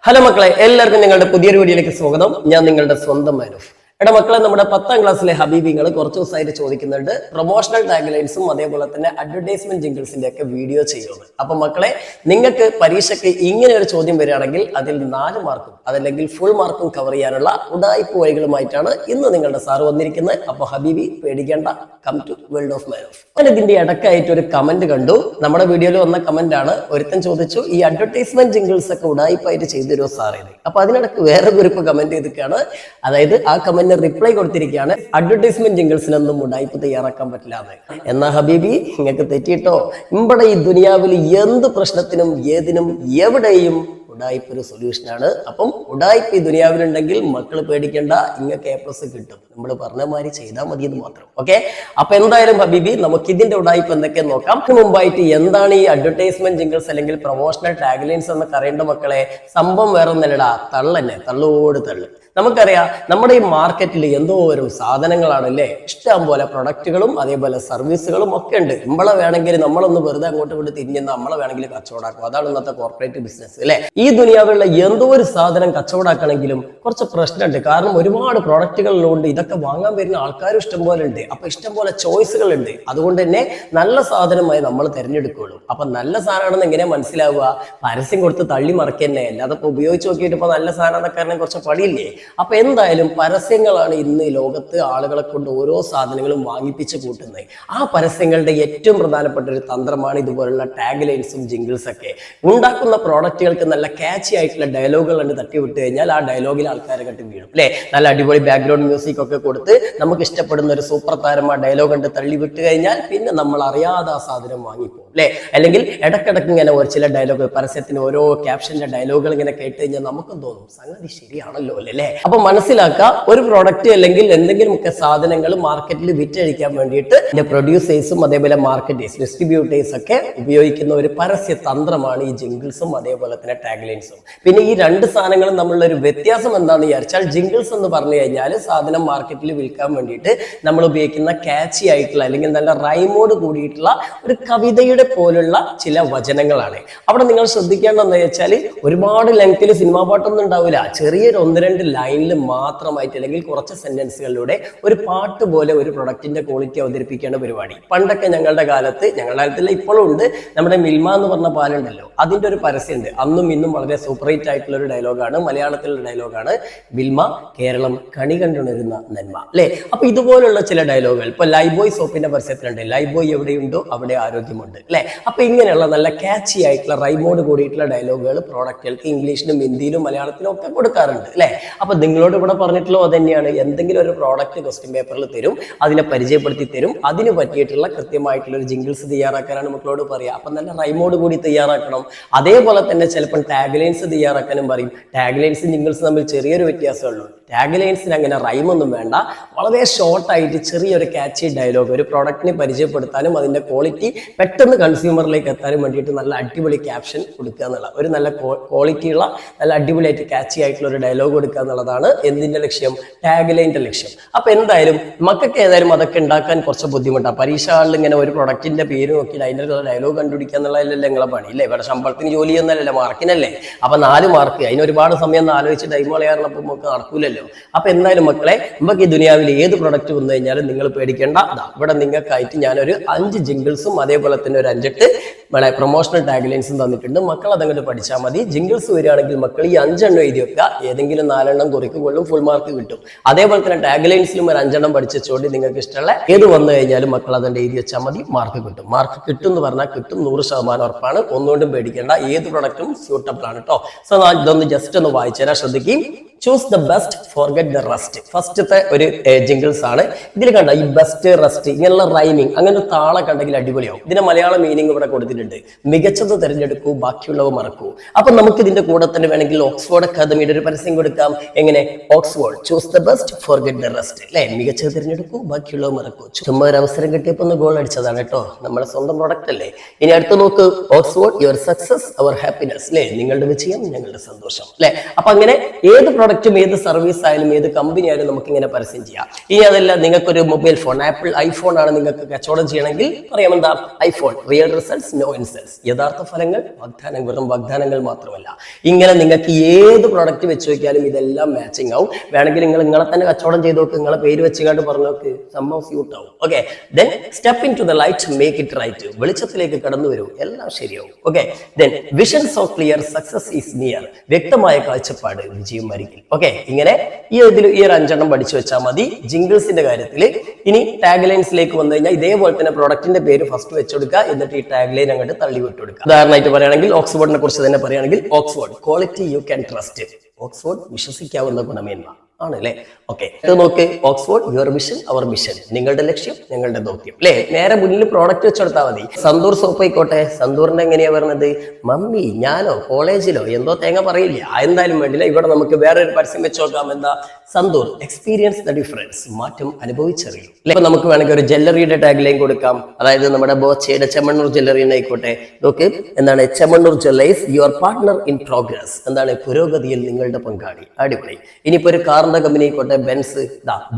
Hello മക്കളെ, എല്ലാവർക്കും നിങ്ങളുടെ പുതിയൊരു വീഡിയോയിലേക്ക് സ്വാഗതം. ഞാൻ നിങ്ങളുടെ സ്വന്തം മാനൂഫ്. എടാ മക്കളെ, നമ്മുടെ 10ാം ക്ലാസ്സിലെ ഹബീബിങ്ങൾ കുറച്ച് ദിവസമായിട്ട് ചോദിക്കുന്നുണ്ട് പ്രൊമോഷണൽ ടാഗ്ലൈൻസും അതേപോലെ തന്നെ അഡ്വർടൈസ്മെന്റ് ജിംഗിൾസിന്റെ ഒക്കെ വീഡിയോ ചെയ്യുന്നത്. അപ്പൊ മക്കളെ, നിങ്ങൾക്ക് പരീക്ഷയ്ക്ക് ഇങ്ങനെ ഒരു ചോദ്യം വരികയാണെങ്കിൽ അതിൽ 4 മാർക്കും അതല്ലെങ്കിൽ ഫുൾ മാർക്കും കവർ ചെയ്യാനുള്ള ഉഡായിപ്പ് വഴികളുമായിട്ടാണ് ഇന്ന് നിങ്ങളുടെ സാറ് വന്നിരിക്കുന്നത്. അപ്പൊ ഹബീബി പേടിക്കേണ്ട, കം ടു വേൾഡ് ഓഫ് മാനൂഫ്. ഞാൻ ഇതിന്റെ ഇടക്കായിട്ട് ഒരു കമന്റ് കണ്ടു. നമ്മുടെ വീഡിയോയിൽ വന്ന കമന്റ് ആണ്. ഒരുത്തൻ ചോദിച്ചു, ഈ അഡ്വർടൈസ്മെന്റ് ജിംഗിൾസ് ഒക്കെ ഉഡായിപ്പായിട്ട് ചെയ്തു തരുമോ സാറേ? അപ്പൊ അതിനിടക്ക് വേറെ ഗ്രൂപ്പ് കമന്റ് ചെയ്തിട്ടാണ്. അതായത് ആ കമന്റ് റിപ്ലൈ കൊടുത്തിരിക്കുകയാണ്, അഡ്വർടൈസ്മെന്റ് ജിംഗിൾസിനൊന്നും ഉഡായിപ്പ് തയ്യാറാക്കാൻ പറ്റില്ല എന്ന്. എന്നാ ഹബീബി, നിങ്ങൾക്ക് തെറ്റിയിട്ടോ. ഇവിടെ ഈ ദുനിയാവിൽ എന്ത് പ്രശ്നത്തിനും ഏതിനും എവിടെയും ഉഡായിപ്പ് ഒരു സൊല്യൂഷനാണ്. അപ്പം ഉഡായിപ്പ് ഈ ദുനിയാവിലുണ്ടെങ്കിൽ മക്കൾ പേടിക്കേണ്ട, ഇങ്ങക്ക് A+ കിട്ടും. നമ്മൾ പറഞ്ഞ മാതിരി ചെയ്താൽ മതി എന്ന് മാത്രം. ഓക്കെ, അപ്പൊ എന്തായാലും ഹബീബി, നമുക്ക് ഇതിന്റെ ഉഡായിപ്പ് എന്തൊക്കെ നോക്കാം. അതിന് മുമ്പായിട്ട് എന്താണ് ഈ അഡ്വർടൈസ്മെന്റ് ജിംഗിൾസ് അല്ലെങ്കിൽ പ്രൊമോഷണൽ ടാഗ്ലൈൻസ് എന്നൊക്കെ അറിയേണ്ട മക്കളെ. സംഭവം വേറെ ഒന്നല്ലടാ, തള്ളന്നെ, തള്ളോട് തള്ളു. നമുക്കറിയാം, നമ്മുടെ ഈ മാർക്കറ്റിൽ എന്തോരം സാധനങ്ങളാണല്ലേ, ഇഷ്ടം പോലെ പ്രൊഡക്റ്റുകളും അതേപോലെ സർവീസുകളും ഒക്കെ ഉണ്ട്. നമ്മളെ വേണമെങ്കിൽ നമ്മളൊന്ന് വെറുതെ അങ്ങോട്ട് കൊണ്ട് തിരിഞ്ഞ് നമ്മളെ വേണമെങ്കിൽ കച്ചവടാക്കും. അതാണ് ഇന്നത്തെ കോർപ്പറേറ്റ് ബിസിനസ് അല്ലെ. ഈ ദുനിയാവിലുള്ള എന്തോ ഒരു സാധനം കച്ചവടാക്കണമെങ്കിലും കുറച്ച് പ്രശ്നമുണ്ട്. കാരണം ഒരുപാട് പ്രൊഡക്റ്റുകളിലുണ്ട്. ഇതൊക്കെ വാങ്ങാൻ വരുന്ന ആൾക്കാരും ഇഷ്ടം പോലെ ഉണ്ട്. അപ്പൊ ഇഷ്ടം പോലെ ചോയ്സുകൾ ഉണ്ട്. അതുകൊണ്ട് തന്നെ നല്ല സാധനമായി നമ്മൾ തിരഞ്ഞെടുക്കുകയുള്ളൂ. അപ്പൊ നല്ല സാധനമാണെന്ന് എങ്ങനെ മനസ്സിലാവുക? പരസ്യം കൊടുത്ത് തള്ളി മറക്കന്നെ. അല്ലാതെ ഇപ്പൊ ഉപയോഗിച്ച് നോക്കിയിട്ട് ഇപ്പൊ നല്ല സാധനം എന്നൊക്കെ പറഞ്ഞാൽ കുറച്ച് പടിയില്ലേ. അപ്പൊ എന്തായാലും പരസ്യങ്ങളാണ് ഇന്ന് ലോകത്ത് ആളുകളെ കൊണ്ട് ഓരോ സാധനങ്ങളും വാങ്ങിപ്പിച്ച് കൂട്ടുന്നത്. ആ പരസ്യങ്ങളുടെ ഏറ്റവും പ്രധാനപ്പെട്ട ഒരു തന്ത്രമാണ് ഇതുപോലുള്ള ടാഗ് ലൈൻസും ജിംഗിൾസ് ഒക്കെ. ഉണ്ടാക്കുന്ന പ്രോഡക്റ്റുകൾക്ക് നല്ല ക്യാച്ചി ആയിട്ടുള്ള ഡയലോഗുകൾ കണ്ട് തട്ടിവിട്ട് കഴിഞ്ഞാൽ ആ ഡയലോഗിൽ ആൾക്കാരെ കെട്ടി വീഴും അല്ലെ. നല്ല അടിപൊളി ബാക്ക്ഗ്രൗണ്ട് മ്യൂസിക് ഒക്കെ കൊടുത്ത് നമുക്ക് ഇഷ്ടപ്പെടുന്ന ഒരു സൂപ്പർ താരം ആ ഡയലോഗ് കണ്ട് തള്ളി വിട്ട് കഴിഞ്ഞാൽ പിന്നെ നമ്മൾ അറിയാതെ ആ സാധനം വാങ്ങിപ്പോകും അല്ലെ. അല്ലെങ്കിൽ ഇടക്കിടക്ക് ഇങ്ങനെ ഒരു ചില ഡയലോഗ്, പരസ്യത്തിന് ഓരോ ക്യാപ്ഷന്റെ ഡയലോഗുകൾ ഇങ്ങനെ കേട്ട് കഴിഞ്ഞാൽ നമുക്കും തോന്നും സംഗതി ശരിയാണല്ലോ അല്ലേ. അപ്പൊ മനസ്സിലാക്കുക, ഒരു പ്രോഡക്റ്റ് അല്ലെങ്കിൽ എന്തെങ്കിലുമൊക്കെ സാധനങ്ങൾ മാർക്കറ്റിൽ വിറ്റഴിക്കാൻ വേണ്ടിയിട്ട് ഇതിന്റെ പ്രൊഡ്യൂസേഴ്സും അതേപോലെ മാർക്കറ്റേഴ്സ്, ഡിസ്ട്രിബ്യൂട്ടേഴ്സ് ഒക്കെ ഉപയോഗിക്കുന്ന ഒരു പരസ്യ തന്ത്രമാണ് ഈ ജിംഗിൾസും അതേപോലെ തന്നെ ടാഗ്ലൈൻസും. പിന്നെ ഈ 2 സാധനങ്ങളും തമ്മിലുള്ള ഒരു വ്യത്യാസം എന്താണെന്ന് വിചാരിച്ചാൽ, ജിംഗിൾസ് എന്ന് പറഞ്ഞു കഴിഞ്ഞാൽ സാധനം മാർക്കറ്റിൽ വിൽക്കാൻ വേണ്ടിയിട്ട് നമ്മൾ ഉപയോഗിക്കുന്ന ക്യാച്ചി ആയിട്ടുള്ള അല്ലെങ്കിൽ നല്ല റൈമോട് കൂടിയിട്ടുള്ള ഒരു കവിതയുടെ പോലുള്ള ചില വചനങ്ങളാണ്. അവിടെ നിങ്ങൾ ശ്രദ്ധിക്കേണ്ടതെന്ന് വെച്ചാൽ, ഒരുപാട് ലെങ്ത്തിൽ സിനിമാ പാട്ടൊന്നും ഉണ്ടാവില്ല. ചെറിയൊരു 1-2 ലൈനിൽ മാത്രമായിട്ട് അല്ലെങ്കിൽ കുറച്ച് സെന്റൻസുകളിലൂടെ ഒരു പാട്ട് പോലെ ഒരു പ്രൊഡക്റ്റിന്റെ ക്വാളിറ്റി അവതരിപ്പിക്കേണ്ട പരിപാടി. പണ്ടൊക്കെ ഞങ്ങളുടെ കാലത്തില്ല, ഇപ്പോഴും ഉണ്ട്. നമ്മുടെ മിൽമ എന്ന് പറഞ്ഞ പാലുണ്ടല്ലോ, അതിന്റെ ഒരു പരസ്യമുണ്ട്. അന്നും ഇന്നും വളരെ സൂപ്പർ ഹിറ്റ് ആയിട്ടുള്ള ഒരു ഡയലോഗാണ്, മലയാളത്തിലുള്ള ഡയലോഗാണ്. മിൽമ, കേരളം കണി കണ്ടുണരുന്ന നന്മ അല്ലെ. അപ്പൊ ഇതുപോലുള്ള ചില ഡയലോഗുകൾ ഇപ്പൊ ലൈബോയ് സോപ്പിന്റെ പരസ്യത്തിലുണ്ട്, ലൈബോയ് എവിടെയുണ്ടോ അവിടെ ആരോഗ്യമുണ്ട് അല്ലെ. അപ്പൊ ഇങ്ങനെയുള്ള നല്ല ക്യാച്ചി ആയിട്ടുള്ള റൈമോട് കൂടിയിട്ടുള്ള ഡയലോഗുകൾ പ്രോഡക്റ്റുകൾക്ക് ഇംഗ്ലീഷിലും ഹിന്ദിയിലും മലയാളത്തിലും ഒക്കെ കൊടുക്കാറുണ്ട് അല്ലെ. അപ്പൊ നിങ്ങളോട് ഇവിടെ പറഞ്ഞിട്ടുള്ളത് തന്നെയാണ്. എന്തെങ്കിലും ഒരു പ്രോഡക്റ്റ് ക്വസ്റ്റ്യൻ പേപ്പറിൽ തരും, അതിനെ പരിചയപ്പെടുത്തി തരും, അതിന് പറ്റിയിട്ടുള്ള കൃത്യമായിട്ടുള്ള ഒരു ജിംഗിൾസ് തയ്യാറാക്കാനാണ് മക്കളോട് പറയുക. അപ്പൊ നല്ല റൈമോട് കൂടി തയ്യാറാക്കണം. അതേപോലെ തന്നെ ചിലപ്പോൾ ടാഗ് ലൈൻസ് തയ്യാറാക്കാനും പറയും. ടാഗ് ലൈൻസും ജിംഗിൾസും തമ്മിൽ ചെറിയൊരു വ്യത്യാസമുള്ളൂ. ടാഗ് ലൈൻസിന് അങ്ങനെ റൈമൊന്നും വേണ്ട, വളരെ ഷോർട്ടായിട്ട് ചെറിയൊരു ക്യാച്ചി ഡയലോഗ് ഒരു പ്രോഡക്റ്റിനെ പരിചയപ്പെടുത്താനും അതിന്റെ ക്വാളിറ്റി പെട്ടെന്ന് കൺസ്യൂമറിലേക്ക് എത്താനും വേണ്ടിയിട്ട് നല്ല അടിപൊളി ക്യാപ്ഷൻ കൊടുക്കുക എന്നുള്ള ഒരു നല്ല ക്വാളിറ്റിയുള്ള നല്ല അടിപൊളിയായിട്ട് ക്യാച്ചി ആയിട്ടുള്ള ഒരു ഡയലോഗ് കൊടുക്കുക എന്നുള്ളതാണ് എന്തിന്റെ ലക്ഷ്യം? ടാഗ് ലൈനിന്റെ ലക്ഷ്യം. അപ്പൊ എന്തായാലും മക്കൾക്ക് ഏതായാലും അതൊക്കെ ഉണ്ടാക്കാൻ കുറച്ച് ബുദ്ധിമുട്ടാണ്. പരീക്ഷ ഹാളിൽ ഇങ്ങനെ ഒരു പ്രൊഡക്റ്റിന്റെ പേര് നോക്കി അതിന്റെ ഡയലോഗ് കണ്ടുപിടിക്കുക എന്നുള്ളതല്ലേ നിങ്ങളെ പണി ഇല്ലേ. ഇവിടെ ശമ്പളത്തിന് ജോലി ചെയ്യുന്നതല്ലേ, മാർക്കിനല്ലേ. അപ്പൊ 4 മാർക്ക്, അതിന് ഒരുപാട് സമയം ആലോചിച്ച് ടൈം കളയാറുള്ളപ്പോൾ നമുക്ക് നടക്കൂലല്ലോ. അപ്പൊ എന്തായാലും മക്കളെ, നമുക്ക് ഈ ദുനിയാവിൽ ഏത് പ്രൊഡക്റ്റ് വന്നു കഴിഞ്ഞാലും നിങ്ങൾ പേടിക്കേണ്ട. ഇവിടെ നിങ്ങൾക്കായിട്ട് ഞാനൊരു 5 ജിംഗിൾസും അതേപോലെ തന്നെ ഒരു 5-8 പ്രൊമോഷണൽ ടാഗ് ലൈൻസും തന്നിട്ടുണ്ട്. മക്കൾ അതങ്ങോട്ട് പഠിച്ചാൽ മതി. ജിംഗിൾസ് വരികയാണെങ്കിൽ മക്കൾ ഈ 5 എണ്ണം എഴുതി വെക്കുക. ഏതെങ്കിലും 4 എണ്ണം കുറിക്കുമ്പോഴും ഫുൾ മാർക്ക് കിട്ടും. അതേപോലെ തന്നെ ടാഗ് ലൈൻസിലും ഒരു 5 എണ്ണം പഠിച്ചുകൊണ്ട് നിങ്ങൾക്ക് ഇഷ്ടമുള്ള ഏത് വന്നു കഴിഞ്ഞാലും മക്കൾ അതിന്റെ എഴുതി വെച്ചാൽ മതി. മാർക്ക് കിട്ടും. മാർക്ക് കിട്ടും എന്ന് പറഞ്ഞാൽ കിട്ടും, 100% ഉറപ്പാണ്. ഒന്നുകൊണ്ടും പേടിക്കേണ്ട. ഏത് പ്രൊഡക്റ്റും സ്യൂട്ടബിൾ ആണ് കേട്ടോ. സോ ഇതൊന്ന് ജസ്റ്റ് ഒന്ന് വായിച്ചു തരാൻ ശ്രദ്ധിക്കും. Choose the best, forget the rest. ഫസ്റ്റത്തെ ഒരു ജിംഗിൾസ് ആണ്. ഇതിൽ കണ്ട ഈ ബെസ്റ്റ്, റെസ്റ്റ് ഇങ്ങനെയുള്ള റൈമിങ്, അങ്ങനെ ഒരു താളൊക്കെ ഉണ്ടെങ്കിൽ അടിപൊളിയാവും. ഇതിന്റെ മലയാള മീനിങ് ഇവിടെ കൊടുത്തിട്ടുണ്ട്. മികച്ചത് തിരഞ്ഞെടുക്കൂ, ബാക്കിയുള്ളവ മറക്കൂ. അപ്പൊ നമുക്ക് ഇതിന്റെ കൂടെ തന്നെ വേണമെങ്കിൽ ഓക്സ്ഫോർഡ് അക്കാദമിയുടെ ഒരു പരസ്യം കൊടുക്കാം. എങ്ങനെ? Oxford, choose the best, forget the rest അല്ലെ. മികച്ചത് തിരഞ്ഞെടുക്കൂ, ബാക്കിയുള്ളവ മറക്കൂ. ചുമ്മാ ഒരു അവസരം കിട്ടിയപ്പോ ഒന്ന് ഗോൾ അടിച്ചതാണ് കേട്ടോ. നമ്മുടെ സ്വന്തം പ്രൊഡക്റ്റ് അല്ലേ. ഇനി അടുത്ത് നോക്ക്, Oxford, your success our happiness അല്ലെ. നിങ്ങളുടെ വിജയം ഞങ്ങളുടെ സന്തോഷം അല്ലെ. അപ്പൊ അങ്ങനെ ഏത് പ്രൊഡക്റ്റും ഏത് സർവീസ് ആയാലും ഏത് കമ്പനി ആയാലും നമുക്ക് ഇങ്ങനെ പരസ്യം ചെയ്യാം. ഇനി അതല്ല, നിങ്ങൾക്കൊരു മൊബൈൽ ഫോൺ, ആപ്പിൾ ഐഫോൺ ആണ് നിങ്ങൾക്ക് കച്ചവടം ചെയ്യണമെങ്കിൽ പറയാം എന്താ, iPhone real results no insults, യഥാർത്ഥ ഫലങ്ങൾ വാഗ്ദാനങ്ങൾ, വെറും വാഗ്ദാനങ്ങൾ മാത്രമല്ല. ഇങ്ങനെ നിങ്ങൾക്ക് ഏത് പ്രൊഡക്റ്റ് വെച്ച് നോക്കിയാലും ഇതെല്ലാം മാച്ചിങ് ആവും. വേണമെങ്കിൽ നിങ്ങൾ നിങ്ങളെ തന്നെ കച്ചവടം ചെയ്ത് നോക്ക്, നിങ്ങളെ പേര് വെച്ചുകൊണ്ട് പറഞ്ഞു നോക്ക്, സംഭവം സ്യൂട്ട് ആവും. Okay, then step into the light, make it right. വെളിച്ചത്തിലേക്ക് കടന്നു വരും, എല്ലാം ശരിയാവും. Okay, then vision so clear, success is near. വ്യക്തമായ കാഴ്ചപ്പാട്, വിജയം അരികിൽ. ഓക്കെ, ഇങ്ങനെ ഈ ഒരു 5 പഠിച്ചു വെച്ചാൽ മതി ജിംഗിൾസിന്റെ കാര്യത്തിൽ. ഇനി ടാഗ് ലൈൻസിലേക്ക് വന്നു കഴിഞ്ഞാൽ ഇതേപോലെ തന്നെ പ്രൊഡക്റ്റിന്റെ പേര് ഫസ്റ്റ് വെച്ചെടുക്കുക, എന്നിട്ട് ഈ ടാഗ് ലൈൻ അങ്ങോട്ട് തള്ളി വിട്ടുകൊടുക്കുക. ഉദാഹരണമായിട്ട് പറയുകയാണെങ്കിൽ ഓക്സ്ഫോർഡിനെ കുറിച്ച് തന്നെ പറയുകയാണെങ്കിൽ, Oxford quality you can trust. Oxford വിശ്വസിക്കാവുന്ന ഗുണമേന്മ ആണല്ലേ. ഓക്കെ, ഇത് നോക്ക്, Oxford your vision our mission. നിങ്ങളുടെ ലക്ഷ്യം ഞങ്ങളുടെ ദൗത്യം അല്ലെ. നേരെ മുന്നിൽ പ്രോഡക്റ്റ് വെച്ചെടുത്താൽ മതി. സന്തൂർ സോപ്പ് ആയിക്കോട്ടെ, സന്തൂറിന്റെ എങ്ങനെയാ പറഞ്ഞത്, മമ്മി ഞാനോ കോളേജിലോ എന്തോ തേങ്ങ പറയില്ല, എന്തായാലും വേണ്ടില്ല. ഇവിടെ നമുക്ക് വേറെ ഒരു പരസ്യം വെച്ച് നോക്കാം. എന്താ, സന്തൂർ എക്സ്പീരിയൻസ് ദ ഡിഫറൻസ്, മാറ്റം അനുഭവിച്ചറിയും. ഇപ്പൊ നമുക്ക് വേണമെങ്കിൽ ഒരു ജ്വല്ലറിയുടെ ടാഗ് ലൈൻ കൊടുക്കാം. അതായത് നമ്മുടെ ബോച്ചയുടെ ചെമ്മണ്ണൂർ ജ്വല്ലറി ആയിക്കോട്ടെ. നോക്ക്, എന്താണ്, Chemmanur Jewellers your partner in progress. എന്താണ്, പുരോഗതിയിൽ നിങ്ങളുടെ പങ്കാളി. അടിപൊളി. ഇനിയിപ്പോ ഒരു കാറിന്റെ കമ്പനി ആയിക്കോട്ടെ, Benz,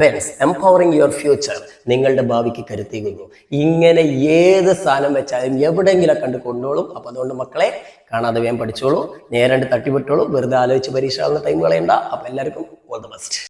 Benz empowering your future, നിങ്ങളുടെ ഭാവിക്ക് കരുത്തേകുന്നു. ഇങ്ങനെ ഏത് സാധനം വെച്ചാലും എവിടെയെങ്കിലും കണ്ട് കൊണ്ടോളും. അപ്പൊ അതുകൊണ്ട് മക്കളെ, കാണാതെ വേഗം പഠിച്ചോളൂ, നേരെ തട്ടിവിട്ടോളൂ, വെറുതെ ആലോചിച്ച് പരീക്ഷ ടൈം കളയണ്ട. അപ്പൊ എല്ലാവർക്കും ഓൾ ദ ബെസ്റ്റ്.